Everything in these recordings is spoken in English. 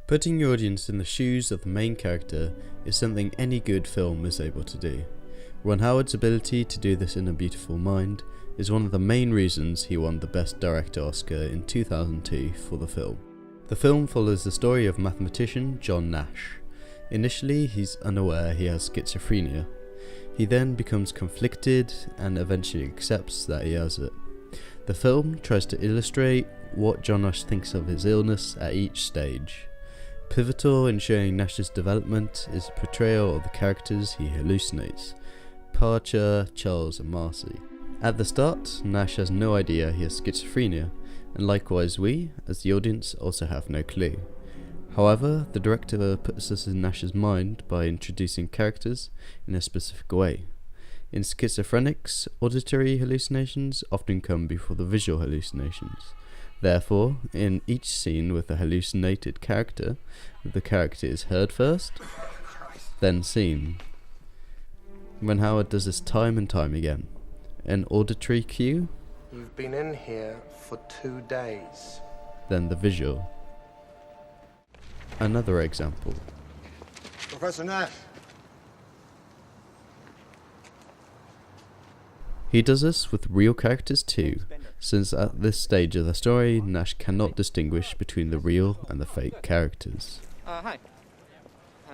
Putting your audience in the shoes of the main character is something any good film is able to do. Ron Howard's ability to do this in A Beautiful Mind is one of the main reasons he won the Best Director Oscar in 2002 for the film. The film follows the story of mathematician John Nash. Initially, he's unaware he has schizophrenia. He then becomes conflicted and eventually accepts that he has it. The film tries to illustrate what John Nash thinks of his illness at each stage. Pivotal in showing Nash's development is the portrayal of the characters he hallucinates: Parcher, Charles and Marcy. At the start, Nash has no idea he has schizophrenia, and likewise we, as the audience, also have no clue. However, the director puts us in Nash's mind by introducing characters in a specific way. In schizophrenics, auditory hallucinations often come before the visual hallucinations. Therefore, in each scene with a hallucinated character, the character is heard first, then seen. Ron Howard does this time and time again. An auditory cue, You've been in here for 2 days. then the visual. Another example. Professor Nash. He does this with real characters too, since at this stage of the story, Nash cannot distinguish between the real and the fake characters. Hi.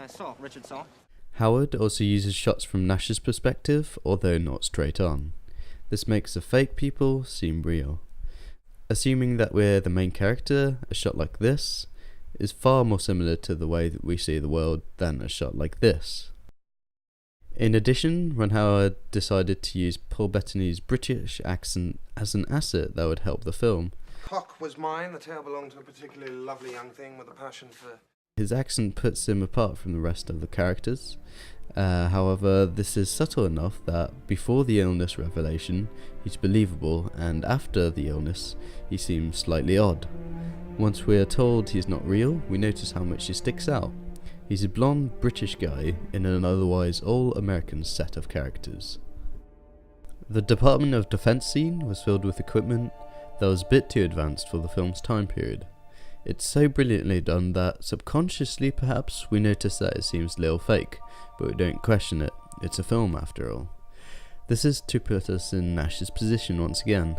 Saul, Richard Saul. Howard also uses shots from Nash's perspective, although not straight on. This makes the fake people seem real. Assuming that we're the main character, a shot like this is far more similar to the way that we see the world than a shot like this. In addition, Ron Howard decided to use Paul Bettany's British accent as an asset that would help the film. Cock was mine, the tail belonged to a particularly lovely young thing with a passion for... His accent puts him apart from the rest of the characters. However, this is subtle enough that before the illness revelation, he's believable, and after the illness, he seems slightly odd. Once we are told he's not real, we notice how much he sticks out. He's a blonde British guy in an otherwise all-American set of characters. The Department of Defense scene was filled with equipment that was a bit too advanced for the film's time period. It's so brilliantly done that subconsciously perhaps we notice that it seems a little fake, but we don't question it. It's a film after all. This is to put us in Nash's position once again.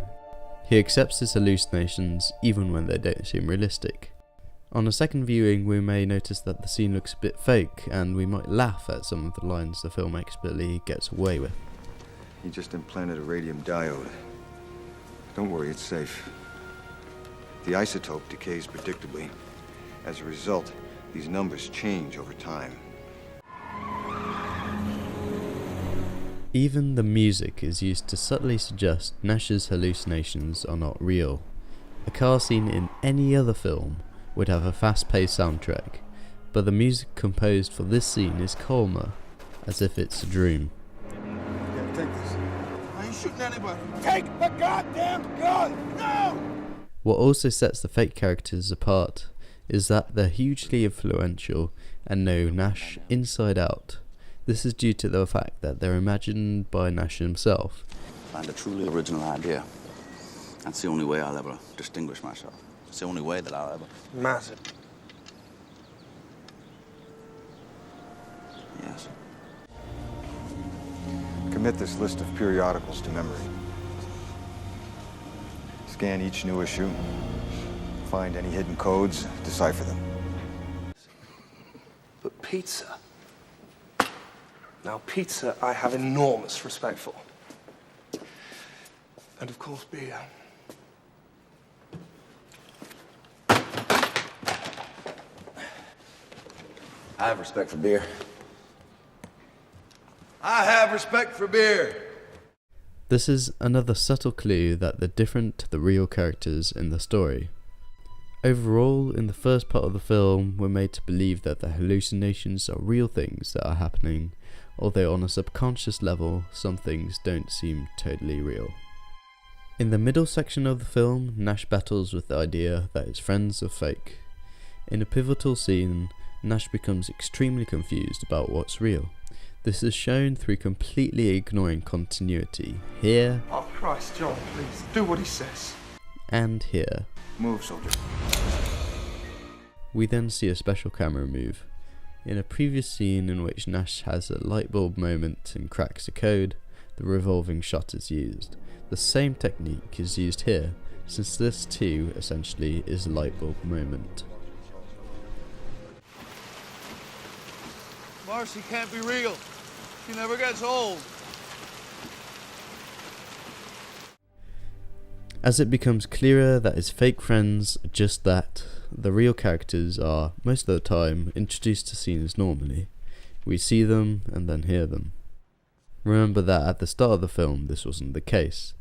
He accepts his hallucinations even when they don't seem realistic. On a second viewing, we may notice that the scene looks a bit fake, and we might laugh at some of the lines the film expertly gets away with. He just implanted a radium diode. Don't worry, it's safe. The isotope decays predictably. As a result, these numbers change over time. Even the music is used to subtly suggest Nash's hallucinations are not real. A car scene in any other film would have a fast-paced soundtrack, but the music composed for this scene is calmer, as if it's a dream. Yeah, take this. I ain't shooting anybody. Take the goddamn gun! No! What also sets the fake characters apart is that they're hugely influential and know Nash inside out. This is due to the fact that they're imagined by Nash himself. Find a truly original idea. That's the only way I'll ever distinguish myself. It's the only way that I'll ever... Massive. Yes. Commit this list of periodicals to memory. Scan each new issue. Find any hidden codes, decipher them. But pizza... Now, pizza I have enormous respect for. And of course, beer. I have respect for beer. I have respect for beer. This is another subtle clue that they're different to the real characters in the story. Overall, in the first part of the film, we're made to believe that the hallucinations are real things that are happening, although on a subconscious level, some things don't seem totally real. In the middle section of the film, Nash battles with the idea that his friends are fake. In a pivotal scene, Nash becomes extremely confused about what's real. This is shown through completely ignoring continuity here Oh, Christ, John, please, do what he says. and here. Move, soldier. We then see a special camera move. In a previous scene in which Nash has a light bulb moment and cracks a code, the revolving shot is used. The same technique is used here, since this too essentially is a light bulb moment. Marcy can't be real. She never gets old. As it becomes clearer that his fake friends are just that, the real characters are, most of the time, introduced to scenes normally. We see them and then hear them. Remember that at the start of the film this wasn't the case.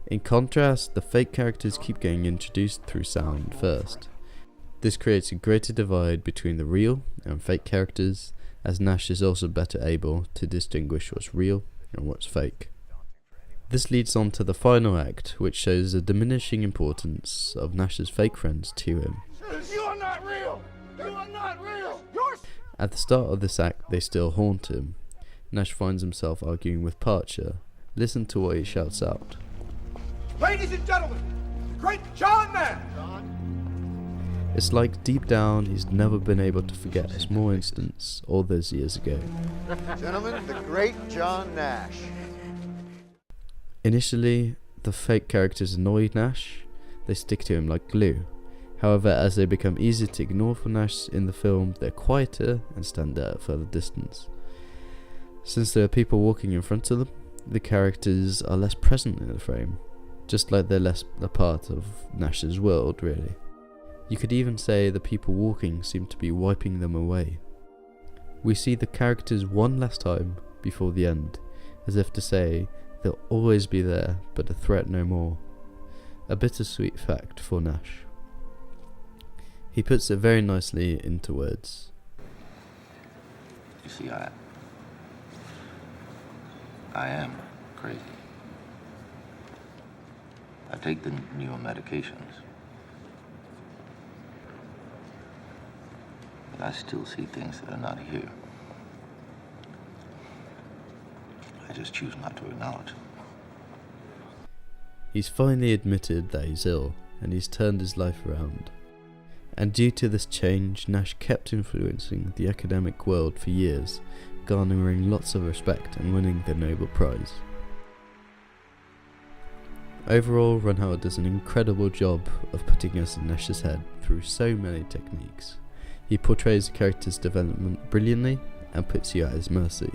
In contrast, the fake characters keep getting introduced through sound first. This creates a greater divide between the real and fake characters, as Nash is also better able to distinguish what's real and what's fake. This leads on to the final act, which shows the diminishing importance of Nash's fake friends to him. You are not real! You are not real! At the start of this act, they still haunt him. Nash finds himself arguing with Parcher. Listen to what he shouts out. Ladies and gentlemen, the great John Nash! It's like deep down he's never been able to forget a small instance all those years ago. Gentlemen, the great John Nash. Initially, the fake characters annoy Nash. They stick to him like glue. However, as they become easier to ignore for Nash in the film, they're quieter and stand at a further distance. Since there are people walking in front of them, the characters are less present in the frame, just like they're less a part of Nash's world, really. You could even say the people walking seem to be wiping them away. We see the characters one last time before the end, as if to say they'll always be there, but a threat no more. A bittersweet fact for Nash. He puts it very nicely into words. You see, I am crazy. I take the newer medications. But I still see things that are not here. I just choose not to acknowledge them. He's finally admitted that he's ill, and he's turned his life around. And due to this change, Nash kept influencing the academic world for years, garnering lots of respect and winning the Nobel Prize. Overall, Ron Howard does an incredible job of putting us in Nash's head through so many techniques. He portrays the character's development brilliantly and puts you at his mercy.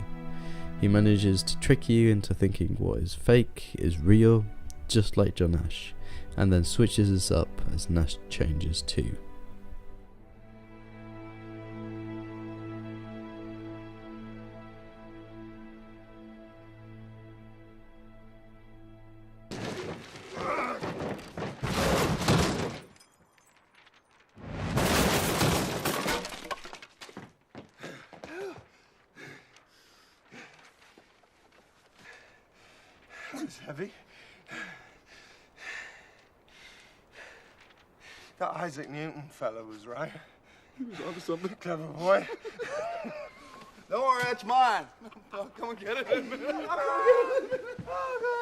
He manages to trick you into thinking what is fake is real, just like John Nash, and then switches us up as Nash changes too. It's heavy. That Isaac Newton fellow was right. He was onto something. Clever boy. Don't worry, that's mine. Come and get it. Oh,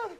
God.